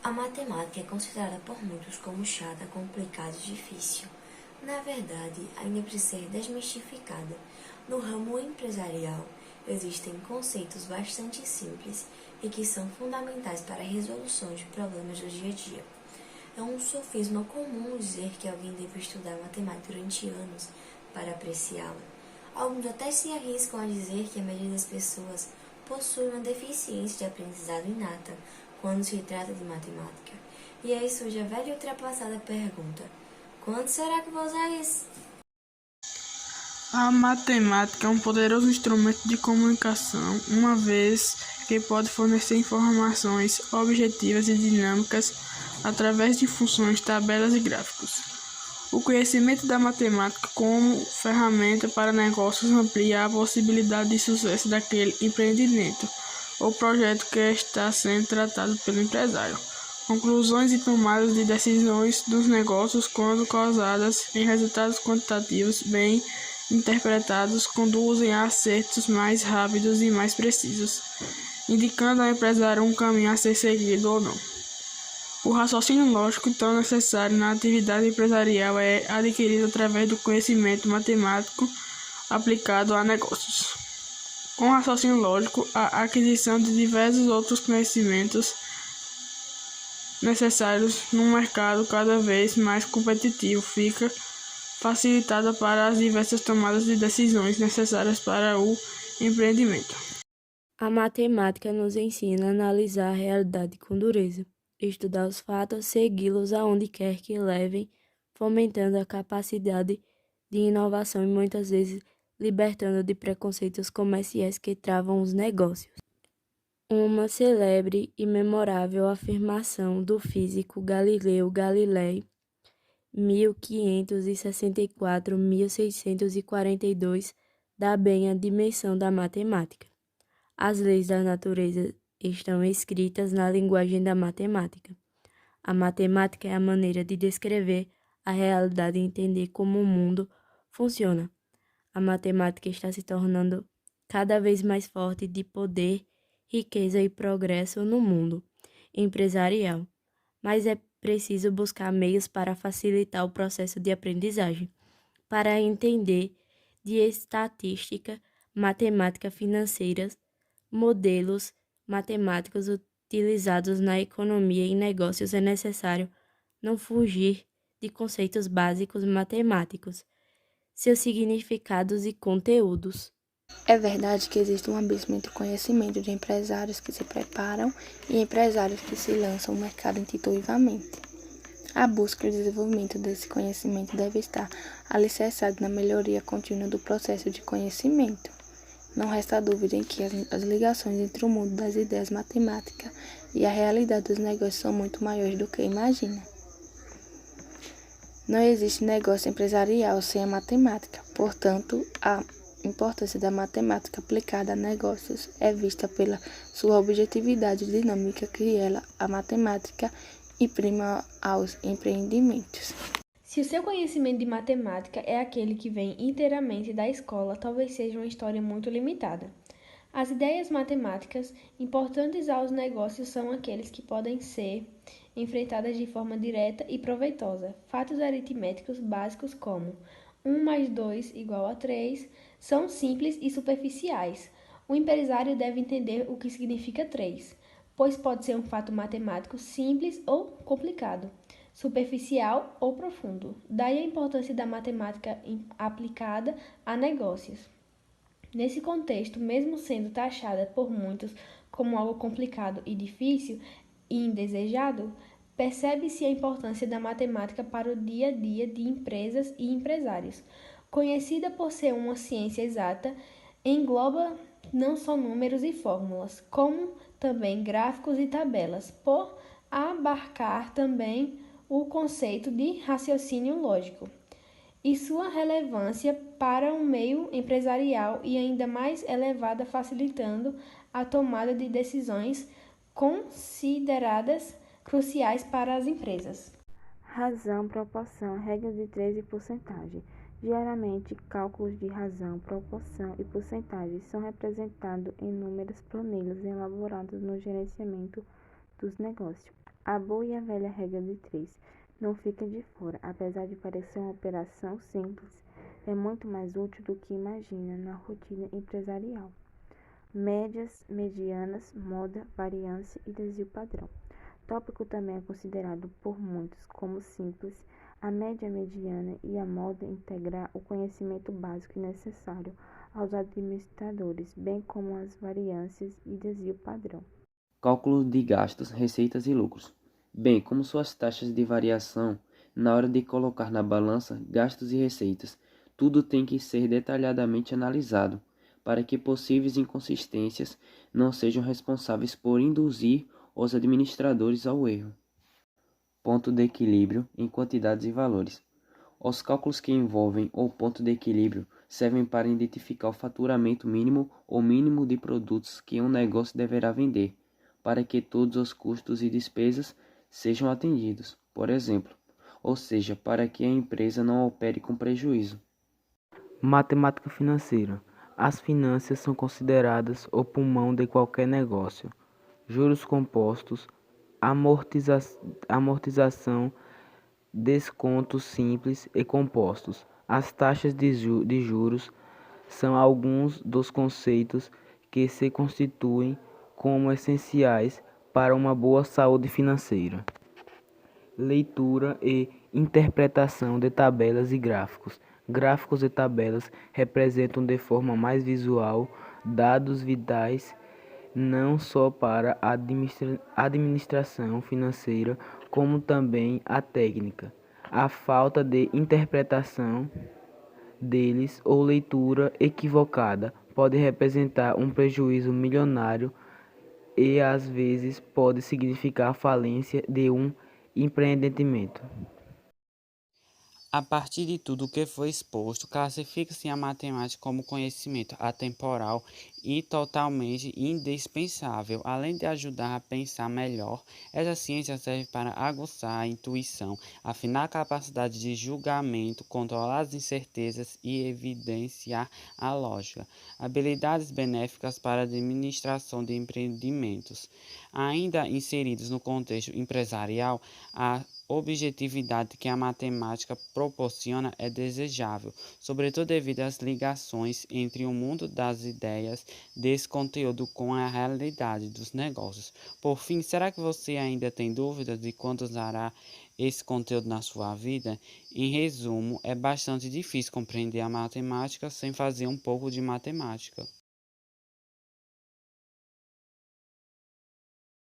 A matemática é considerada por muitos como chata, complicada e difícil. Na verdade, ainda precisa ser desmistificada. No ramo empresarial, existem conceitos bastante simples e que são fundamentais para a resolução de problemas do dia a dia. É um sofisma comum dizer que alguém deve estudar matemática durante anos para apreciá-la. Alguns até se arriscam a dizer que a maioria das pessoas possui uma deficiência de aprendizado inata quando se trata de matemática. E aí surge a velha e ultrapassada pergunta: quando será que vou usar isso? A matemática é um poderoso instrumento de comunicação, uma vez que pode fornecer informações objetivas e dinâmicas através de funções, tabelas e gráficos. O conhecimento da matemática como ferramenta para negócios amplia a possibilidade de sucesso daquele empreendimento ou projeto que está sendo tratado pelo empresário. Conclusões e tomadas de decisões dos negócios, quando causadas em resultados quantitativos bem interpretados, conduzem a acertos mais rápidos e mais precisos, indicando ao empresário um caminho a ser seguido ou não. O raciocínio lógico tão necessário na atividade empresarial é adquirido através do conhecimento matemático aplicado a negócios. Com o raciocínio lógico, a aquisição de diversos outros conhecimentos necessários num mercado cada vez mais competitivo fica facilitada para as diversas tomadas de decisões necessárias para o empreendimento. A matemática nos ensina a analisar a realidade com dureza, estudar os fatos, segui-los aonde quer que levem, fomentando a capacidade de inovação e muitas vezes libertando de preconceitos comerciais que travam os negócios. Uma célebre e memorável afirmação do físico Galileu Galilei, 1564-1642, dá bem a dimensão da matemática. As leis da natureza estão escritas na linguagem da matemática. A matemática é a maneira de descrever a realidade e entender como o mundo funciona. A matemática está se tornando cada vez mais forte de poder, riqueza e progresso no mundo empresarial, mas é preciso buscar meios para facilitar o processo de aprendizagem, para entender de estatística, matemática financeira, modelos matemáticos utilizados na economia e negócios é necessário não fugir de conceitos básicos matemáticos, seus significados e conteúdos. É verdade que existe um abismo entre o conhecimento de empresários que se preparam e empresários que se lançam no mercado intuitivamente. A busca e o desenvolvimento desse conhecimento deve estar alicerçado na melhoria contínua do processo de conhecimento. Não resta dúvida em que as ligações entre o mundo das ideias matemáticas e a realidade dos negócios são muito maiores do que imagina. Não existe negócio empresarial sem a matemática, portanto, a importância da matemática aplicada a negócios é vista pela sua objetividade dinâmica que a matemática imprime aos empreendimentos. Se o seu conhecimento de matemática é aquele que vem inteiramente da escola, talvez seja uma história muito limitada. As ideias matemáticas importantes aos negócios são aqueles que podem ser enfrentadas de forma direta e proveitosa. Fatos aritméticos básicos como 1 mais 2 igual a 3 são simples e superficiais. O empresário deve entender o que significa 3, pois pode ser um fato matemático simples ou complicado, superficial ou profundo. Daí a importância da matemática aplicada a negócios. Nesse contexto, mesmo sendo taxada por muitos como algo complicado e difícil e indesejado, percebe-se a importância da matemática para o dia a dia de empresas e empresários. Conhecida por ser uma ciência exata, engloba não só números e fórmulas, como também gráficos e tabelas, por abarcar também o conceito de raciocínio lógico e sua relevância para o meio empresarial e ainda mais elevada, facilitando a tomada de decisões consideradas cruciais para as empresas. Razão, proporção, regras de 3 e porcentagem. Geralmente, cálculos de razão, proporção e porcentagem são representados em números planilhas elaborados no gerenciamento dos negócios. A boa e a velha regra de 3 não fica de fora. Apesar de parecer uma operação simples, é muito mais útil do que imagina na rotina empresarial. Médias, medianas, moda, variância e desvio padrão. Tópico também é considerado por muitos como simples. A média, mediana e a moda integrar o conhecimento básico e necessário aos administradores, bem como as variâncias e desvio padrão. Cálculo de gastos, receitas e lucros, bem como suas taxas de variação na hora de colocar na balança gastos e receitas. Tudo tem que ser detalhadamente analisado, para que possíveis inconsistências não sejam responsáveis por induzir os administradores ao erro. Ponto de equilíbrio em quantidades e valores. Os cálculos que envolvem o ponto de equilíbrio servem para identificar o faturamento mínimo ou mínimo de produtos que um negócio deverá vender, para que todos os custos e despesas sejam atendidos, por exemplo, ou seja, para que a empresa não opere com prejuízo. Matemática financeira. As finanças são consideradas o pulmão de qualquer negócio. Juros compostos, amortização, descontos simples e compostos. As taxas de juros são alguns dos conceitos que se constituem como essenciais para uma boa saúde financeira. Leitura e interpretação de tabelas e gráficos. Gráficos e tabelas representam de forma mais visual dados vitais não só para a administração financeira, como também a técnica. A falta de interpretação deles ou leitura equivocada pode representar um prejuízo milionário e às vezes pode significar a falência de um empreendimento. A partir de tudo o que foi exposto, classifica-se a matemática como conhecimento atemporal e totalmente indispensável. Além de ajudar a pensar melhor, essa ciência serve para aguçar a intuição, afinar a capacidade de julgamento, controlar as incertezas e evidenciar a lógica. Habilidades benéficas para a administração de empreendimentos. Ainda inseridos no contexto empresarial, a objetividade que a matemática proporciona é desejável, sobretudo devido às ligações entre o mundo das ideias desse conteúdo com a realidade dos negócios. Por fim, será que você ainda tem dúvidas de quando usará esse conteúdo na sua vida? Em resumo, é bastante difícil compreender a matemática sem fazer um pouco de matemática.